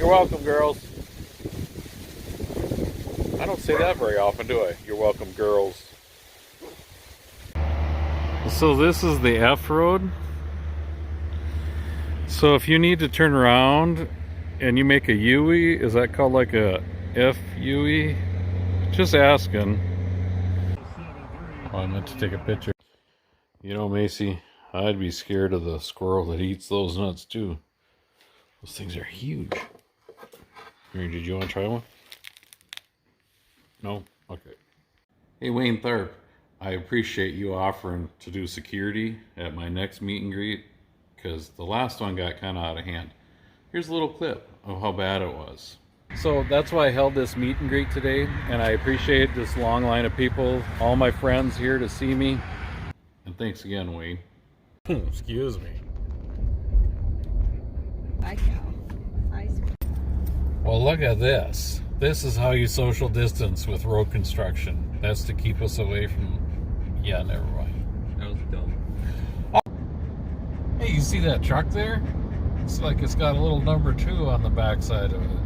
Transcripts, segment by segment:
You're welcome, girls. I don't say that very often, do I? You're welcome, girls. So this is the F road. So if you need to turn around and you make a U-E, is that called like a F-U-E? Just asking. Oh, I meant to take a picture. You know, Macy, I'd be scared of the squirrel that eats those nuts too. Those things are huge. Here, did you want to try one? No? Okay. Hey, Wayne Tharp, I appreciate you offering to do security at my next meet and greet, because the last one got kind of out of hand. Here's a little clip of how bad it was. So that's why I held this meet and greet today, and I appreciate this long line of people, all my friends here to see me. And thanks again, Wayne. Excuse me. Hi, Cal. Hi. Well, look at this. This is how you social distance with road construction. That's to keep us away from... Yeah, never mind. That was dumb. Oh. Hey, you see that truck there? It's like it's got a little number 2 on the backside of it.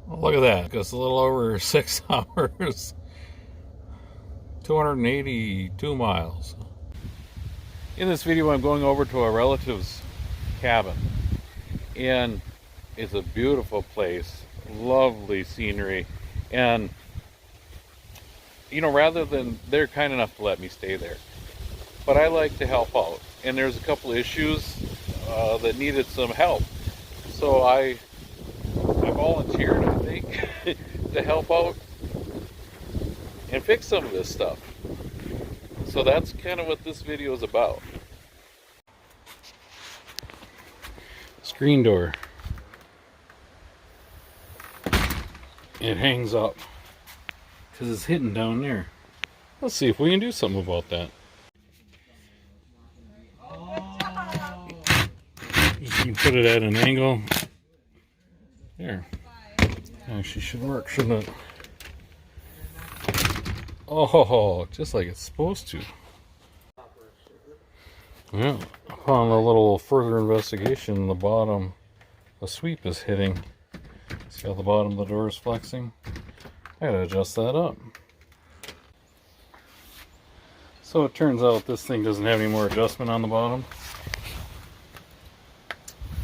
Well, look at that. It's a little over 6 hours. 282 miles. In this video, I'm going over to a relative's cabin. And it's a beautiful place. Lovely scenery. And, you know, rather than... They're kind enough to let me stay there. But I like to help out. And there's a couple issues that needed some help. So I volunteered, I think, to help out and fix some of this stuff. So that's kind of what this video is about. Screen door. It hangs up because it's hidden down there. Let's see if we can do something about that. You can put it at an angle. There. Actually should work, shouldn't it? Oh, just like it's supposed to. Yeah. Upon a little further investigation, the bottom, the sweep is hitting. See how the bottom of the door is flexing? I gotta adjust that up. So it turns out this thing doesn't have any more adjustment on the bottom.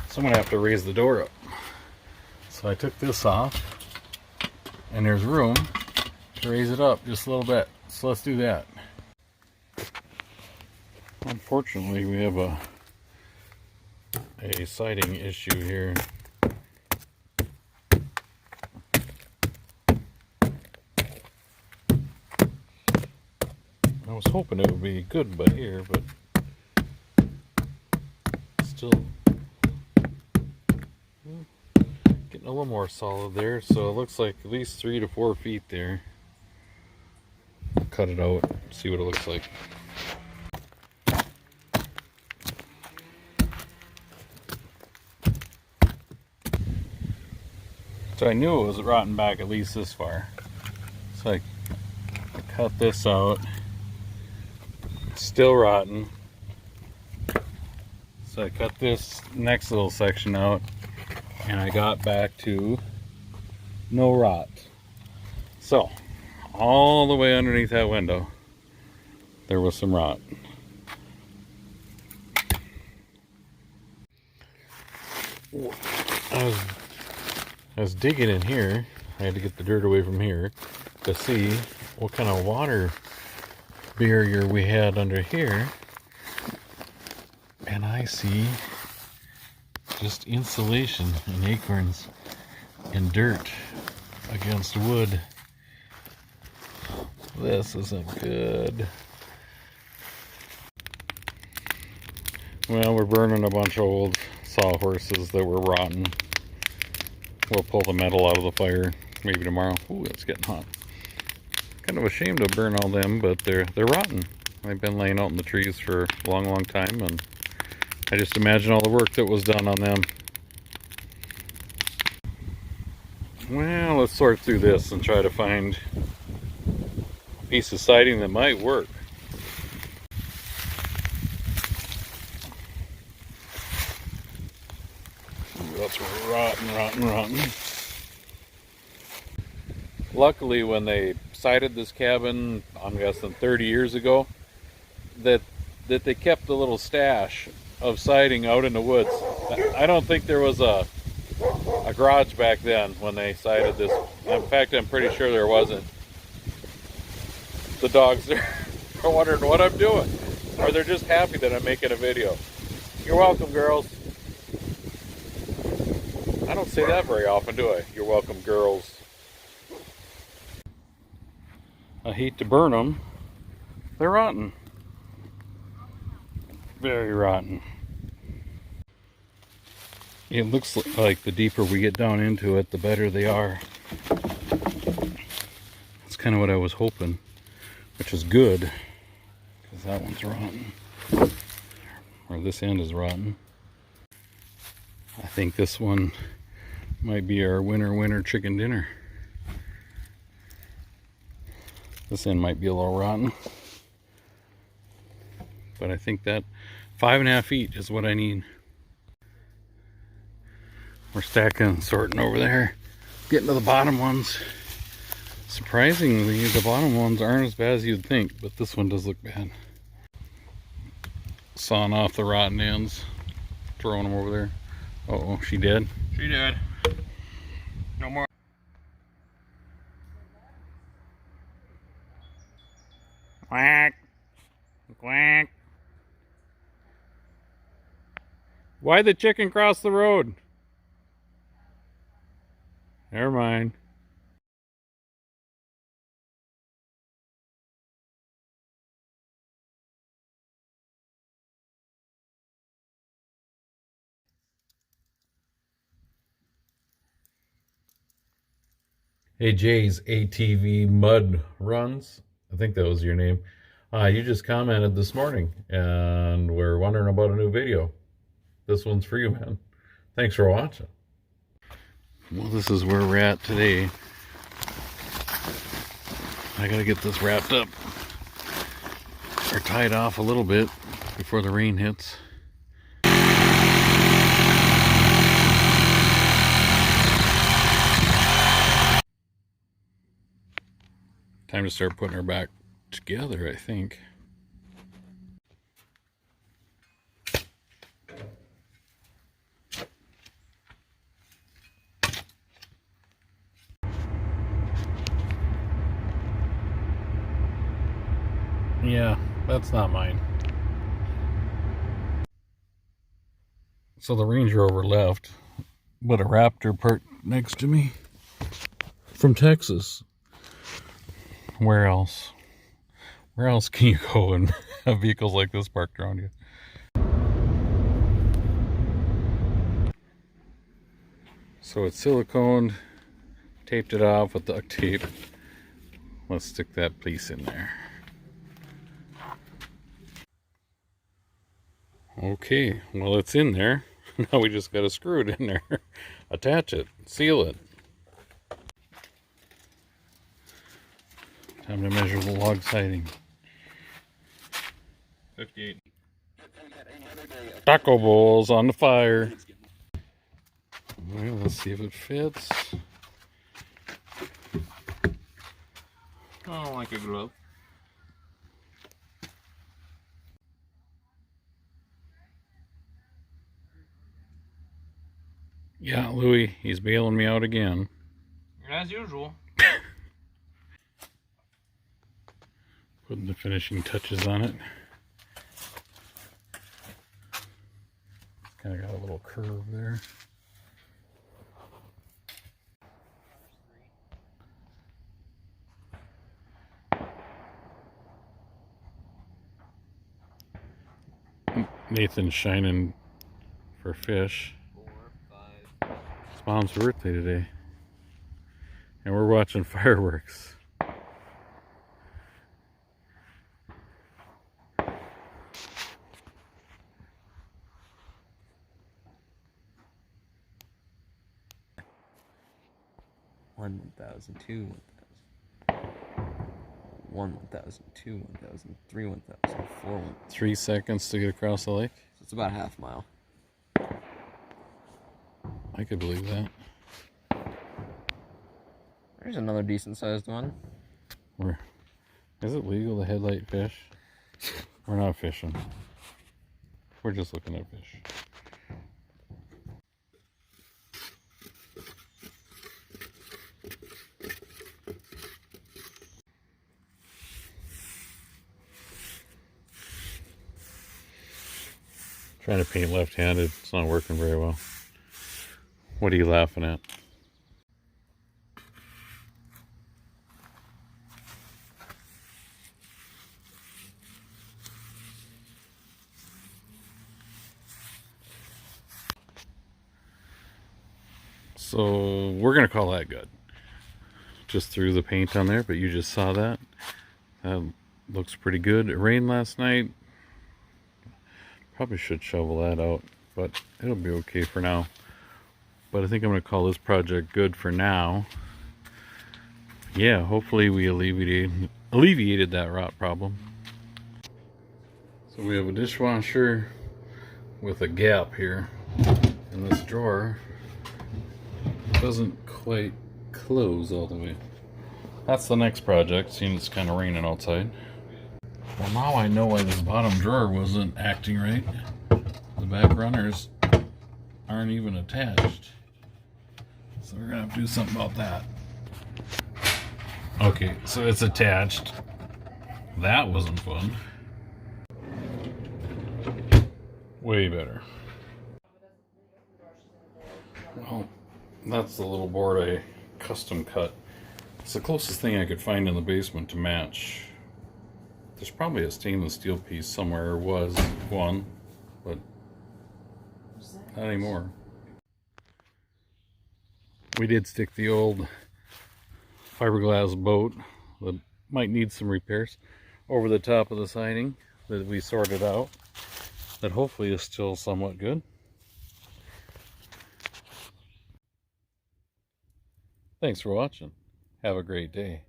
So I'm gonna have to raise the door up. So I took this off, and there's room to raise it up just a little bit. So let's do that. Unfortunately, we have a siding issue here. I was hoping it would be good by here, but still getting a little more solid there. So it looks like at least 3 to 4 feet there. I'll cut it out, see what it looks like. So I knew it was rotten back at least this far. So I cut this out. It's still rotten. So I cut this next little section out, and I got back to no rot. So all the way underneath that window there was some rot. I was digging in here. I had to get the dirt away from here to see what kind of water barrier we had under here, and I see just insulation and acorns and dirt against wood. This isn't good. Well, we're burning a bunch of old sawhorses that were rotten. We'll pull the metal out of the fire maybe tomorrow. Ooh, it's getting hot. Kind of ashamed to burn all them, but they're rotten. They've been laying out in the trees for a long, long time, and I just imagine all the work that was done on them. Well, let's sort through this and try to find a piece of siding that might work. Ooh, that's rotten. rotten. Luckily, when they sited this cabin, I'm guessing 30 years ago, that they kept a little stash of siding out in the woods. I don't think there was a garage back then when they sited this. In fact, I'm pretty sure there wasn't. The dogs are wondering what I'm doing, or they're just happy that I'm making a video. You're welcome, girls. I don't say that very often, do I? You're welcome, girls. I hate to burn them. They're rotten. Very rotten. It looks like the deeper we get down into it, the better they are. That's kind of what I was hoping, which is good, because that one's rotten. Or this end is rotten. I think this one might be our winter chicken dinner. This end might be a little rotten, but I think that 5.5 feet is what I need. We're stacking and sorting over there, getting to the bottom ones. Surprisingly, the bottom ones aren't as bad as you'd think, but this one does look bad. Sawing off the rotten ends, throwing them over there. Uh-oh, she dead? She did. No more. Quack. Quack. Why'd the chicken cross the road? Never mind. Hey, Jay's ATV Mud Runs. I think that was your name. You just commented this morning and we're wondering about a new video. This one's for you, man. Thanks for watching. Well, this is where we're at today. I gotta get this wrapped up or tied off a little bit before the rain hits. Time to start putting her back together, I think. Yeah, that's not mine. So the Range Rover left, but a Raptor parked next to me from Texas. Where else? Where else can you go and have vehicles like this parked around you? So it's siliconed, taped it off with duct tape. Let's stick that piece in there. Okay, well, it's in there. Now we just got to screw it in there, attach it, seal it. Time to measure the log siding. 58. Taco bowls on the fire. Well, let's see if it fits. I don't like a glove. Yeah, Louis, he's bailing me out again. As usual. Putting the finishing touches on it. Kind of got a little curve there. Nathan's shining for fish. 4, 5. His mom's birthday today. And we're watching fireworks. One 1,000, 2 1,000, 1 1,000, 2 1,000, 3 1,000, 4 1,000. 3 seconds to get across the lake. So it's about a half mile. I could believe that. There's another decent sized one. Is it legal to headlight fish? We're not fishing. We're just looking at fish. Trying to paint left-handed. It's not working very well. What are you laughing at? So we're gonna call that good. Just threw the paint on there, but you just saw that. That looks pretty good. It rained last night. Probably should shovel that out, but it'll be okay for now. But I think I'm gonna call this project good for now. Yeah, hopefully we alleviated that rot problem. So we have a dishwasher with a gap here, and this drawer doesn't quite close all the way. That's the next project, seeing it's kind of raining outside. Well, now I know why this bottom drawer wasn't acting right. The back runners aren't even attached. So we're gonna have to do something about that. Okay, so it's attached. That wasn't fun. Way better. Well, that's the little board I custom cut. It's the closest thing I could find in the basement to match. There's probably a stainless steel piece somewhere, or was one, but not anymore. We did stick the old fiberglass boat that might need some repairs over the top of the siding that we sorted out, that hopefully is still somewhat good. Thanks for watching. Have a great day.